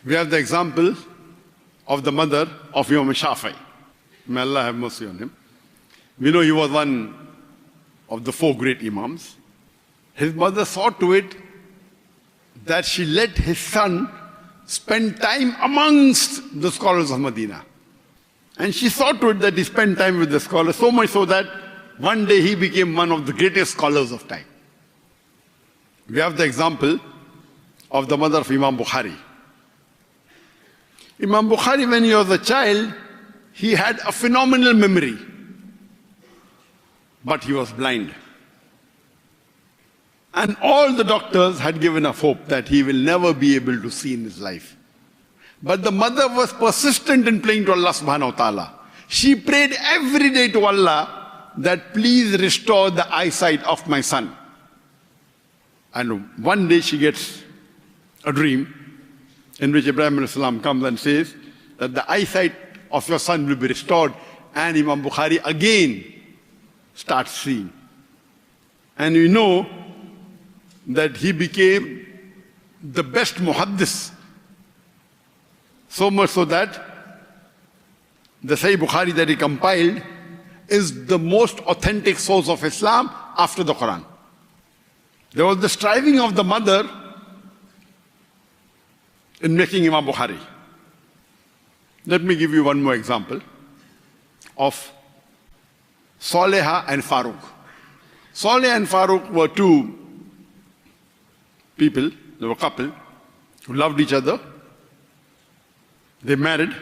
We have the example of the mother of Imam Shafi'i. May Allah have mercy on him. We know he was one of the four great Imams. His mother saw to it that she let his son spend time amongst the scholars of Medina. And she saw to it that he spent time with the scholars, so much so that one day he became one of the greatest scholars of time. We have the example of the mother of Imam Bukhari. Imam Bukhari, when he was a child, he had a phenomenal memory, but he was blind. And all the doctors had given up hope that he will never be able to see in his life. But the mother was persistent in praying to Allah subhanahu wa ta'ala. She prayed every day to Allah that please restore the eyesight of my son. And one day she gets a dream in which Ibrahim alayhi salam comes and says that the eyesight of your son will be restored, and Imam Bukhari again starts seeing. And we know that he became the best muhaddis, so much so that the Sahih Bukhari that he compiled is the most authentic source of Islam after the Quran. There was the striving of the mother in making Imam Bukhari. Let me give you one more example of Saleha and Farooq. Saleh and Farooq were two people, they were a couple who loved each other. They married,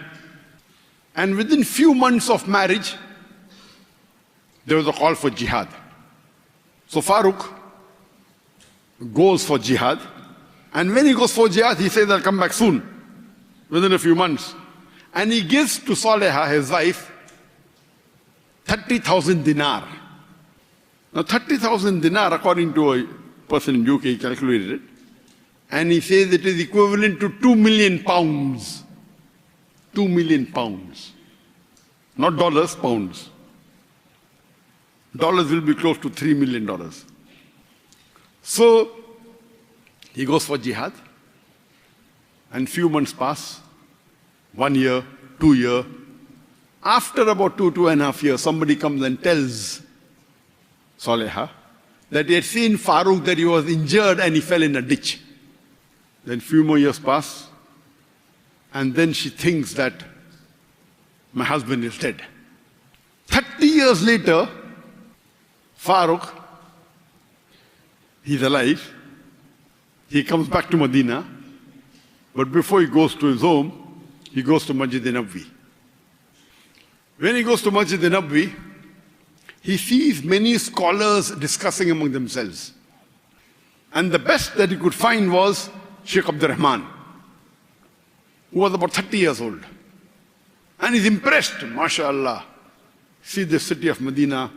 and within few months of marriage, there was a call for jihad. So Farooq goes for jihad, and when he goes for jihad, he says, I'll come back soon, within a few months. And he gives to Saleha, his wife, 30,000 dinar. Now 30,000 dinar, according to a person in UK, he calculated it, and he says it is equivalent to 2 million pounds. 2 million pounds. Not dollars, pounds. Dollars will be close to $3 million. So, he goes for jihad, and few months pass, 1 year, 2 years. After about 2.5 years, somebody comes and tells Saleha that he had seen Farooq, that he was injured and he fell in a ditch. Then few more years pass, and then she thinks that my husband is dead. 30 years later, Farooq, he's alive. He comes back to Medina, but before he goes to his home, he goes to Masjid Nabawi. When he goes to Masjid Nabawi, he sees many scholars discussing among themselves. And the best that he could find was Sheikh Abdul Rahman, who was about 30 years old. And he's impressed, mashallah. See the city of Medina,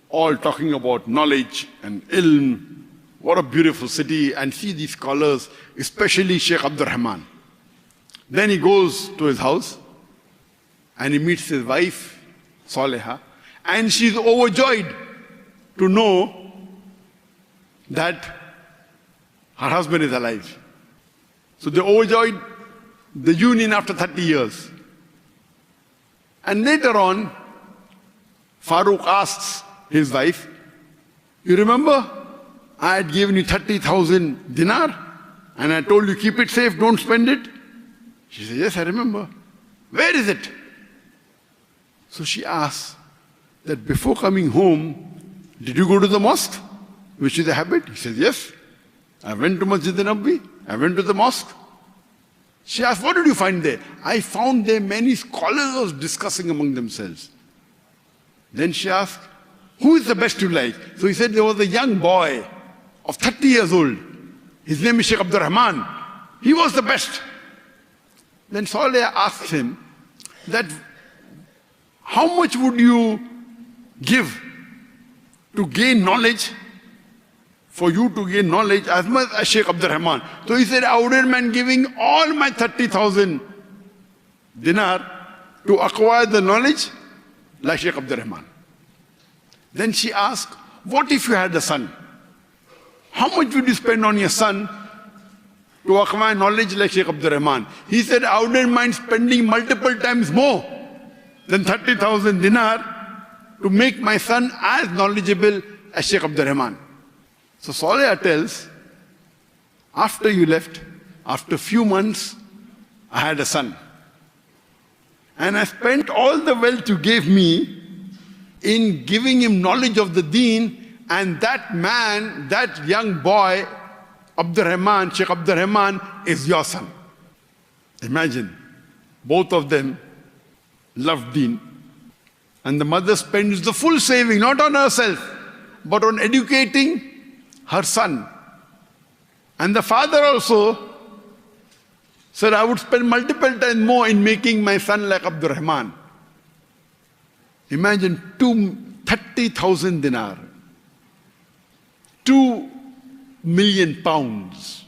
all talking about knowledge and ilm. What a beautiful city. And see these scholars, especially Sheikh Abdul Rahman. Then he goes to his house and he meets his wife, Saleha, and she's overjoyed to know that her husband is alive. So they overjoyed the union after 30 years. And later on, Farooq asks his wife, you remember I had given you 30,000 dinar and I told you keep it safe, don't spend it? She said, yes, I remember. Where is it? So she asks that before coming home, did you go to the mosque, which is a habit? He says, yes. I went to Masjid Nabawi, I went to the mosque. She asked, what did you find there? I found there many scholars discussing among themselves. Then she asked, who is the best you like? So he said there was a young boy of 30 years old. His name is Sheikh Abdul Rahman. He was the best. Then Saleh asked him that, how much would you give to gain knowledge, for you to gain knowledge as much as Sheikh Abdul Rahman? So he said, I wouldn't mind giving all my 30,000 dinar to acquire the knowledge like Sheikh Abdul Rahman. Then she asked, what if you had a son? How much would you spend on your son to acquire knowledge like Sheikh Abdul Rahman. He said, I wouldn't mind spending multiple times more than 30,000 dinar to make my son as knowledgeable as Sheikh Abdul Rahman. So Saleh tells, after you left, after a few months, I had a son. And I spent all the wealth you gave me in giving him knowledge of the deen, and that man, that young boy, Abdul Rahman, Sheikh Abdul Rahman, is your son. Imagine, both of them love deen. And the mother spends the full saving, not on herself, but on educating her son. And the father also said, I would spend multiple times more in making my son like Abdul Rahman. Imagine 30,000 dinar, 2 million pounds.